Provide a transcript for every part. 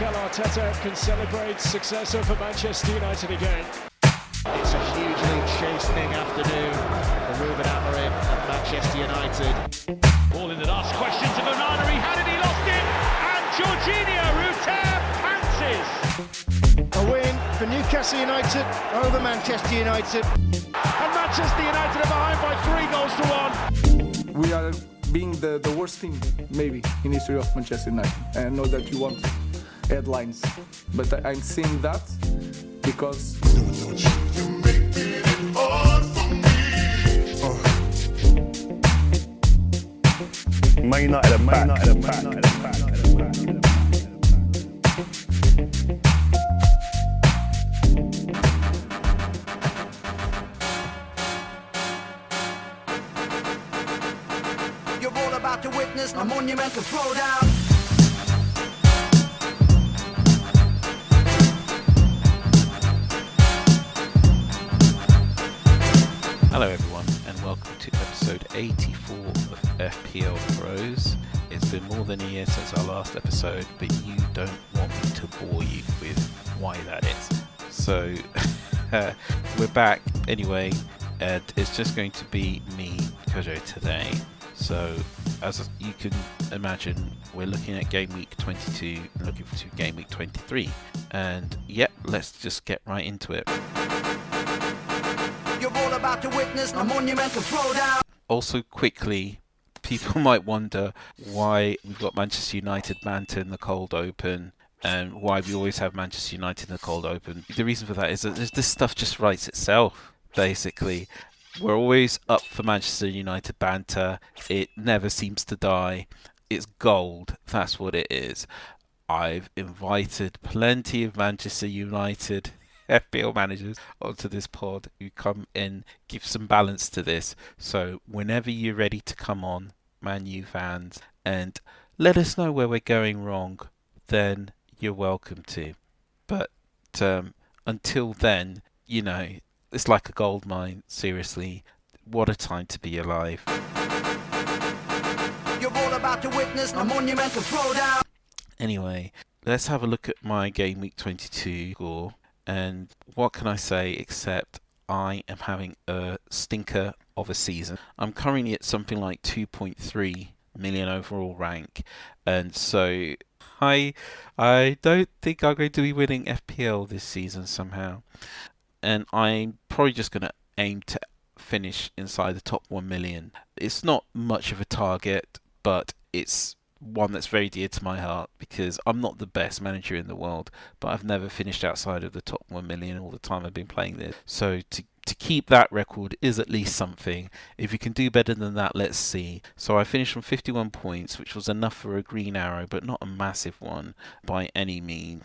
Mikel Arteta can celebrate success over Manchester United again. It's a hugely chastening afternoon for Ruben Amorim at Manchester United. Ball in that asks questions of Onana, he had it, he lost it, and Jorginho Ruter pounces. A win for Newcastle United over Manchester United. And Manchester United are behind by 3 goals to 1. We are being the worst team, maybe, in history of Manchester United. And I know that you want headlines, but I'm saying that because... Man United are back. You're all about to witness a monumental throwdown. Hello everyone and welcome to episode 84 of FPL Bros. It's been more than a year since our last episode, but you don't want me to bore you with why that is. So we're back anyway, and it's just going to be me, Kojo, today. So as you can imagine, we're looking at Gameweek 22 and looking to Gameweek 23. And yep, let's just get right into it. You're all about to witness a monumental throwdown. Also, quickly, people might wonder why we've got Manchester United Banter in the cold open and why we always have Manchester United in the cold open. The reason for that is that this stuff just writes itself, basically. We're always up for Manchester United banter. It never seems to die. It's gold. That's what it is. I've invited plenty of Manchester United FPL managers onto this pod who come in, give some balance to this. So whenever you're ready to come on, Man U fans, and let us know where we're going wrong, then you're welcome to. But until then, you know, it's like a gold mine. Seriously, what a time to be alive. You're all about to witness a monumental throwdown. Anyway, let's have a look at my Game Week 22 score. And what can I say except I am having a stinker of a season. I'm currently at something like 2.3 million overall rank. And so I don't think I'm going to be winning FPL this season somehow. And I'm probably just going to aim to finish inside the top 1 million. It's not much of a target, but it's one that's very dear to my heart because I'm not the best manager in the world, but I've never finished outside of the top 1 million all the time I've been playing this. So to keep that record is at least something. If you can do better than that, let's see. So I finished on 51 points, which was enough for a green arrow, but not a massive one by any means.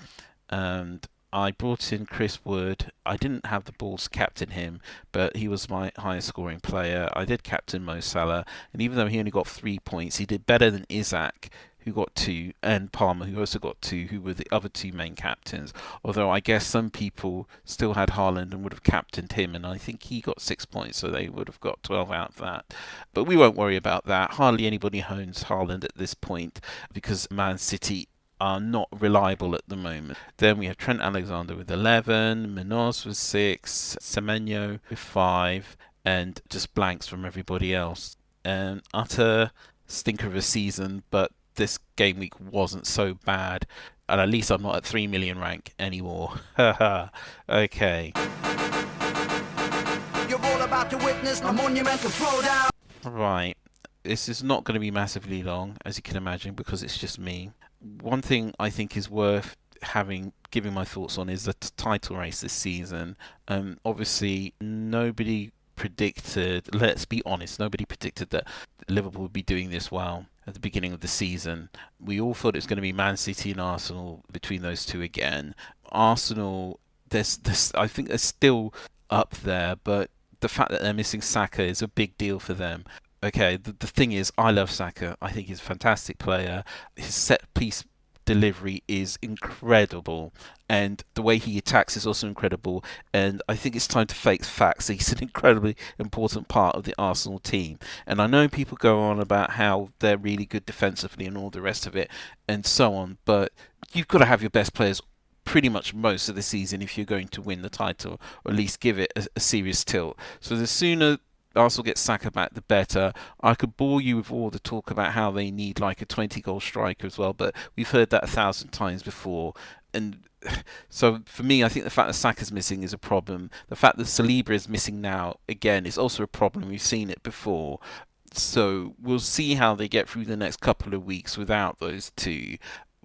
And I brought in Chris Wood. I didn't have the balls to captain him, but he was my highest scoring player. I did captain Mo Salah, and even though he only got 3 points, he did better than Isaac, who got 2, and Palmer, who also got 2, who were the other 2 main captains. Although I guess some people still had Haaland and would have captained him, and I think he got 6 points, so they would have got 12 out of that. But we won't worry about that. Hardly anybody owns Haaland at this point because Man City are not reliable at the moment. Then we have Trent Alexander with 11, Munoz with 6, Semenyo with 5, and just blanks from everybody else. Utter stinker of a season, but this game week wasn't so bad. And at least I'm not at 3 million rank anymore. Haha. Okay. You're all about to witness a monumental throwdown. Right. This is not going to be massively long, as you can imagine, because it's just me. One thing I think is worth giving my thoughts on is the title race this season. Obviously, nobody predicted, let's be honest, nobody predicted that Liverpool would be doing this well at the beginning of the season. We all thought it was going to be Man City and Arsenal between those two again. Arsenal, I think they're still up there, but the fact that they're missing Saka is a big deal for them. Okay, the thing is, I love Saka. I think he's a fantastic player. His set-piece delivery is incredible, and the way he attacks is also incredible. And I think it's time to face facts. He's an incredibly important part of the Arsenal team. And I know people go on about how they're really good defensively and all the rest of it, and so on. But you've got to have your best players pretty much most of the season if you're going to win the title, or at least give it a serious tilt. So the sooner Arsenal get Saka back, the better. I could bore you with all the talk about how they need like a 20-goal striker as well, but we've heard that 1,000 times before. And so for me, I think the fact that Saka's missing is a problem. The fact that Saliba is missing now, again, is also a problem. We've seen it before. So we'll see how they get through the next couple of weeks without those two.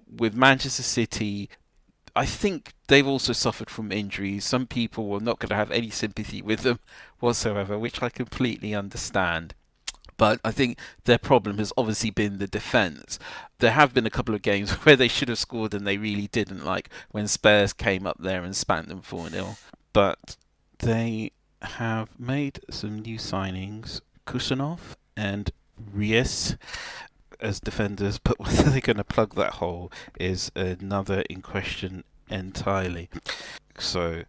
With Manchester City, I think they've also suffered from injuries. Some people are not going to have any sympathy with them whatsoever, which I completely understand. But I think their problem has obviously been the defence. There have been a couple of games where they should have scored and they really didn't, like when Spurs came up there and spanked them 4-0. But they have made some new signings. Kusanov and Reyes as defenders, but whether they're going to plug that hole is another in question entirely. So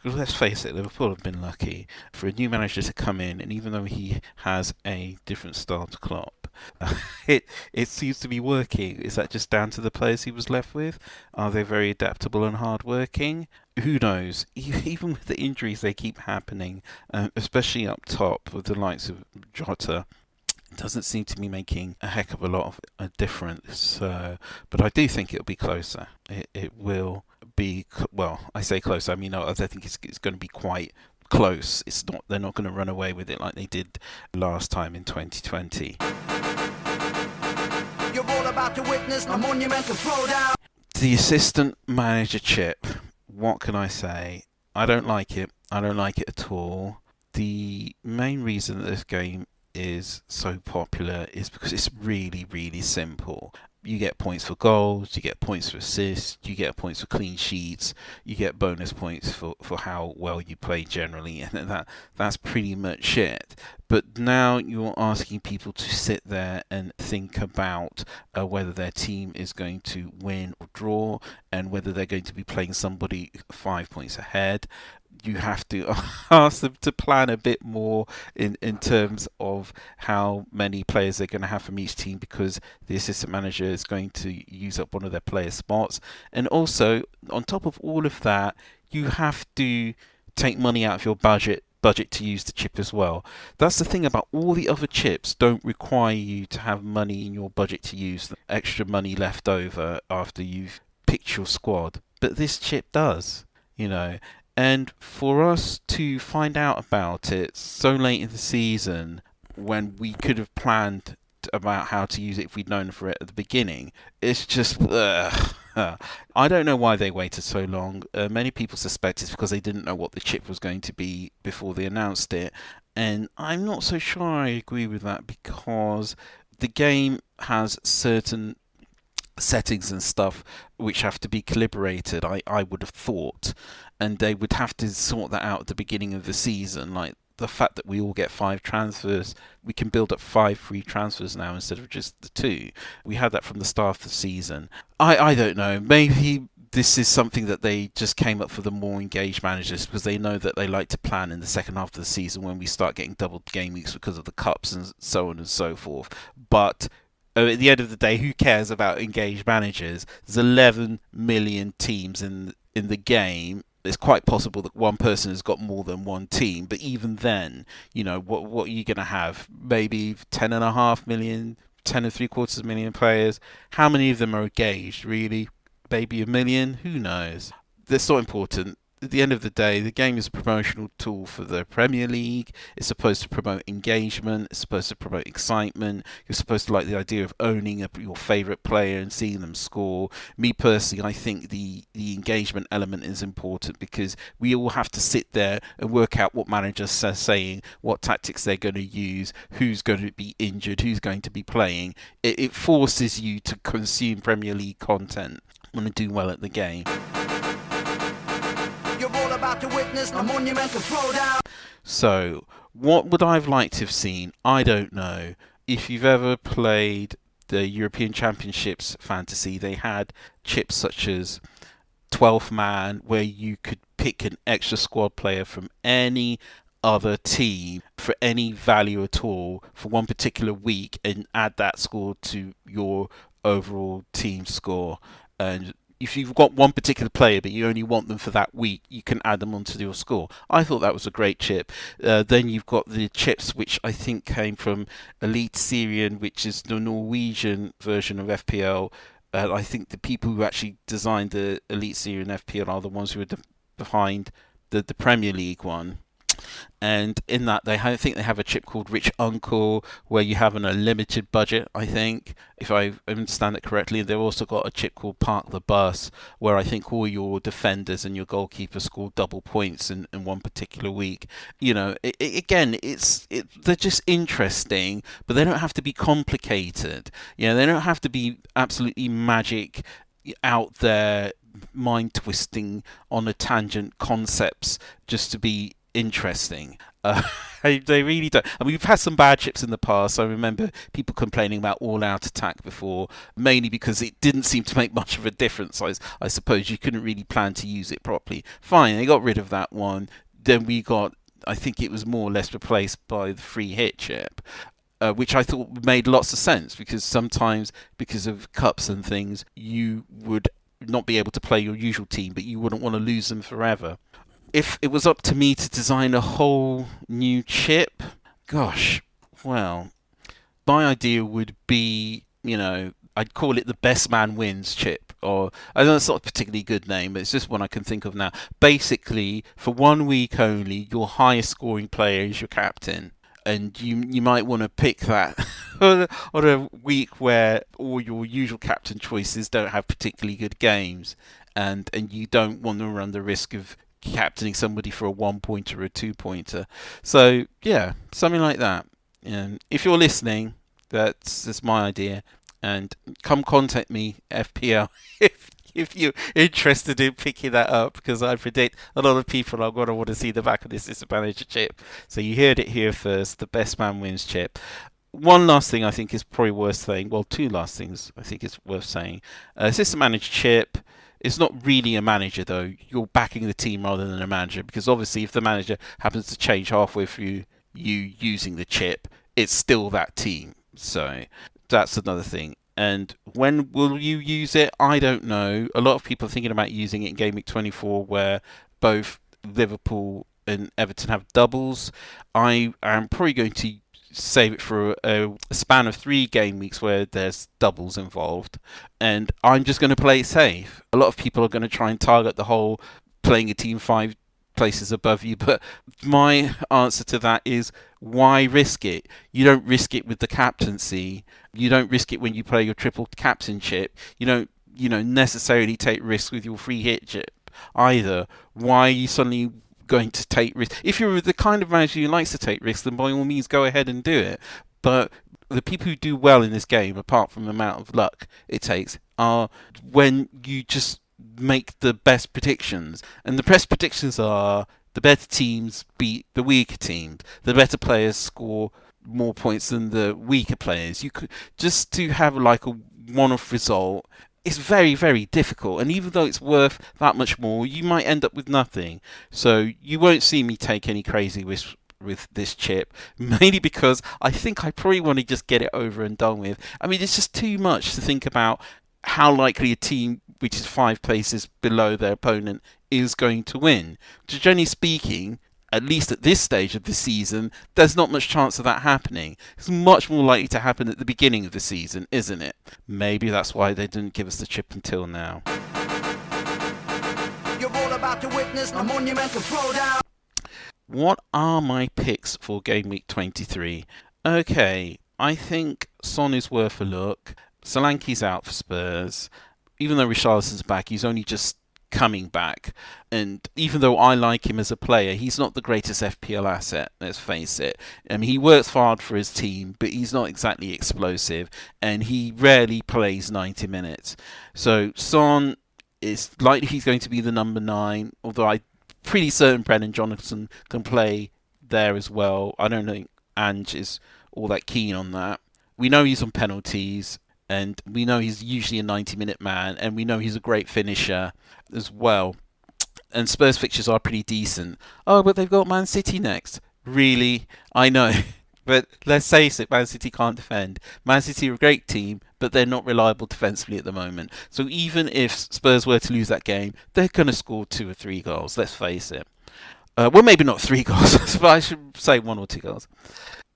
let's face it, Liverpool have been lucky for a new manager to come in, and even though he has a different style to Klopp, it seems to be working. Is that just down to the players he was left with? Are they very adaptable and hard-working? Who knows? Even with the injuries they keep happening, especially up top with the likes of Jota, it doesn't seem to be making a heck of a lot of a difference. But I do think it'll be closer. It will be, well, I say close, I mean, I think it's going to be quite close. It's not, they're not going to run away with it like they did last time in 2020. You're all about to witness a monumental throwdown. The assistant manager chip, what can I say? I don't like it. I don't like it at all. The main reason that this game is so popular is because it's really, really simple. You get points for goals, you get points for assists, you get points for clean sheets, you get bonus points for how well you play generally, and that's pretty much it. But now you're asking people to sit there and think about whether their team is going to win or draw, and whether they're going to be playing somebody 5 points ahead. You have to ask them to plan a bit more in terms of how many players they're going to have from each team, because the assistant manager is going to use up one of their player spots. And also, on top of all of that, you have to take money out of your budget to use the chip as well. That's the thing about all the other chips, don't require you to have money in your budget to use, the extra money left over after you've picked your squad. But this chip does, you know. And for us to find out about it so late in the season, when we could have planned about how to use it if we'd known for it at the beginning, it's just... I don't know why they waited so long. Many people suspect it's because they didn't know what the chip was going to be before they announced it. And I'm not so sure I agree with that, because the game has certain settings and stuff which have to be calibrated, I would have thought, and they would have to sort that out at the beginning of the season. Like the fact that we all get 5 transfers, we can build up 5 free transfers now instead of just the 2. We had that from the start of the season. I don't know, maybe this is something that they just came up for the more engaged managers, because they know that they like to plan in the second half of the season when we start getting double game weeks because of the cups and so on and so forth. But at the end of the day, who cares about engaged managers? There's 11 million teams in the game. It's quite possible that one person has got more than one team, but even then, you know, what are you going to have? Maybe 10.5 million, 10.75 million players. How many of them are engaged, really? Maybe 1 million? Who knows? That's not important. At the end of the day, the game is a promotional tool for the Premier League. It's supposed to promote engagement. It's supposed to promote excitement. You're supposed to like the idea of owning your favourite player and seeing them score. Me personally, I think the engagement element is important, because we all have to sit there and work out what managers are saying, what tactics they're going to use, who's going to be injured, who's going to be playing. It forces you to consume Premier League content and to do well at the game. You're all about to witness a monumental throwdown. So, what would I have liked to have seen? I don't know. If you've ever played the European Championships fantasy, they had chips such as 12th man, where you could pick an extra squad player from any other team for any value at all for one particular week and add that score to your overall team score. And if you've got one particular player but you only want them for that week, you can add them onto your score. I thought that was a great chip. Then you've got the chips which I think came from Elite Syrian, which is the Norwegian version of FPL. I think the people who actually designed the Elite Syrian FPL are the ones who are behind the Premier League one. And in that, I think they have a chip called Rich Uncle, where you have an unlimited budget, I think, if I understand it correctly. They've also got a chip called Park the Bus, where I think all your defenders and your goalkeeper score double points in one particular week. You know, they're just interesting, but they don't have to be complicated. You know, they don't have to be absolutely magic, out there, mind-twisting, on a tangent concepts just to be interesting. They really don't. I mean, we've had some bad chips in the past. I remember people complaining about all-out attack before, mainly because it didn't seem to make much of a difference. I suppose you couldn't really plan to use it properly. Fine, they got rid of that one. Then we got, I think it was more or less replaced by the free hit chip, which I thought made lots of sense, because sometimes, because of cups and things, you would not be able to play your usual team, but you wouldn't want to lose them forever. If it was up to me to design a whole new chip, gosh, well, my idea would be, you know, I'd call it the best man wins chip, or I know it's not a particularly good name, but it's just one I can think of now. Basically, for 1 week only, your highest scoring player is your captain. And you might want to pick that on a week where all your usual captain choices don't have particularly good games, and you don't want to run the risk of captaining somebody for a 1-pointer or a 2-pointer. So yeah, something like that. If you're listening, that's my idea, and come contact me, FPL, if you're interested in picking that up, because I predict a lot of people are going to want to see the back of this Assistant Manager chip. So you heard it here first, the best man wins chip. One last thing I think is probably worth saying, well, two last things I think is worth saying. Assistant Manager chip, it's not really a manager though. You're backing the team rather than a manager, because obviously if the manager happens to change halfway through you using the chip, it's still that team. So that's another thing. And when will you use it? I don't know. A lot of people are thinking about using it in Gameweek 24, where both Liverpool and Everton have doubles. I am probably going to save it for a span of 3 game weeks where there's doubles involved, and I'm just going to play it safe. A lot of people are going to try and target the whole playing a team 5 places above you, but my answer to that is, why risk it? You don't risk it with the captaincy. You don't risk it when you play your triple captainship. You don't, necessarily take risks with your free hit chip either. Why are you suddenly going to take risks? If you're the kind of manager who likes to take risks, then by all means go ahead and do it. But the people who do well in this game, apart from the amount of luck it takes, are when you just make the best predictions. And the best predictions are the better teams beat the weaker teams. The better players score more points than the weaker players. You could just to have like a one-off result. It's very, very difficult, and even though it's worth that much more, you might end up with nothing. So you won't see me take any crazy risks with this chip, mainly because I think I probably want to just get it over and done with. I mean, it's just too much to think about how likely a team which is 5 places below their opponent is going to win. Generally speaking, at least at this stage of the season, there's not much chance of that happening. It's much more likely to happen at the beginning of the season, isn't it? Maybe that's why they didn't give us the chip until now. You're all about to witness a monumental throwdown. What are my picks for Game Week 23? Okay, I think Son is worth a look. Solanke's out for Spurs. Even though Richarlison's back, he's only just coming back, and even though I like him as a player, he's not the greatest FPL asset, let's face it. I mean, he works hard for his team, but he's not exactly explosive, and he rarely plays 90 minutes. So Son is likely he's going to be the number 9, although I'm pretty certain Brennan Johnson can play there as well. I don't think Ange is all that keen on that. We know he's on penalties, and we know he's usually a 90-minute man, and we know he's a great finisher as well. And Spurs fixtures are pretty decent. Oh, but they've got Man City next. Really? I know. But let's face it, Man City can't defend. Man City are a great team, but they're not reliable defensively at the moment. So even if Spurs were to lose that game, they're going to score 2 or 3 goals, let's face it. Well, maybe not 3 goals, but I should say 1 or 2 goals.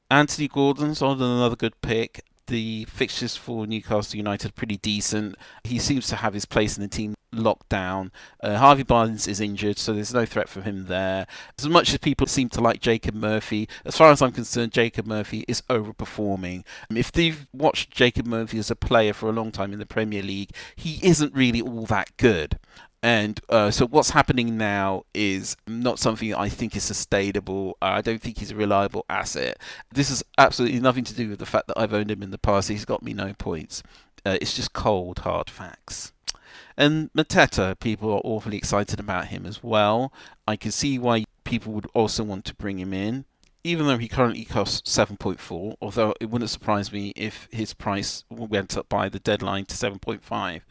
Anthony Gordon's on another good pick. The fixtures for Newcastle United are pretty decent. He seems to have his place in the team locked down. Harvey Barnes is injured, so there's no threat from him there. As much as people seem to like Jacob Murphy, as far as I'm concerned, Jacob Murphy is overperforming. If they've watched Jacob Murphy as a player for a long time in the Premier League, he isn't really all that good. And so what's happening now is not something I think is sustainable. I don't think he's a reliable asset. This has absolutely nothing to do with the fact that I've owned him in the past. He's got me no points. It's just cold, hard facts. And Mateta, people are awfully excited about him as well. I can see why people would also want to bring him in, even though he currently costs 7.4, although it wouldn't surprise me if his price went up by the deadline to 7.5.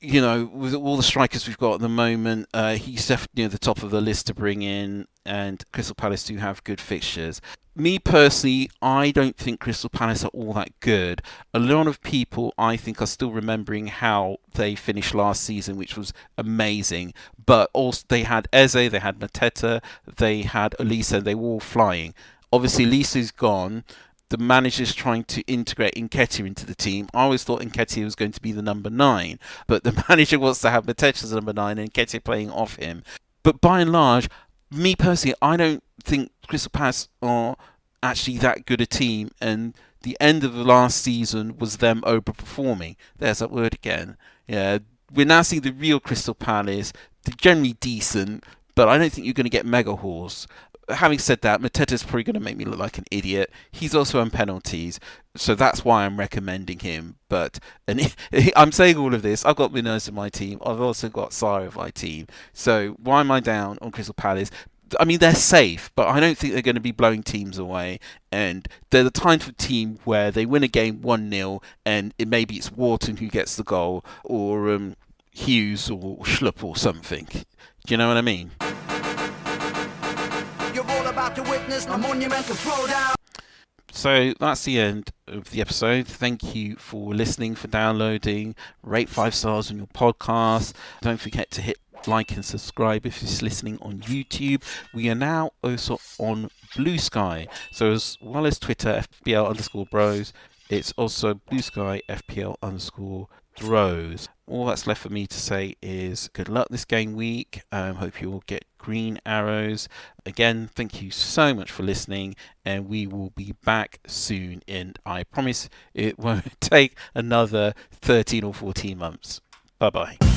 You know, with all the strikers we've got at the moment, he's definitely near the top of the list to bring in, and Crystal Palace do have good fixtures. Me personally, I don't think Crystal Palace are all that good. A lot of people, I think, are still remembering how they finished last season, which was amazing. But also, they had Eze, they had Mateta, they had Elisa, and they were all flying. Obviously, Elisa's gone. The manager's trying to integrate Nketiah into the team. I always thought Nketiah was going to be the number 9, but the manager wants to have Mateta as number 9 and Nketiah playing off him. But by and large, me personally, I don't think Crystal Palace are actually that good a team, and the end of the last season was them overperforming. There's that word again. Yeah, we're now seeing the real Crystal Palace. They're generally decent, but I don't think you're going to get mega hauls. Having said that, Mateta's probably going to make me look like an idiot. He's also on penalties, so that's why I'm recommending him. I'm saying all of this. I've got Minos in my team. I've also got Sarr in my team. So why am I down on Crystal Palace? I mean, they're safe, but I don't think they're going to be blowing teams away. And they're the kind of team where they win a game 1-0, and maybe it's Wharton who gets the goal, or Hughes or Schlupp or something. Do you know what I mean? To witness a monumental throwdown. So that's the end of the episode. Thank you for listening, for downloading. Rate 5 stars on your podcast. Don't forget to hit like and subscribe if you're listening on YouTube. We are now also on Blue Sky. So as well as Twitter, FPL_Bros, it's also Blue Sky, FPL_Bros. All that's left for me to say is good luck this game week. Hope you all get green arrows. Again, thank you so much for listening, and we will be back soon. And I promise it won't take another 13 or 14 months. Bye bye.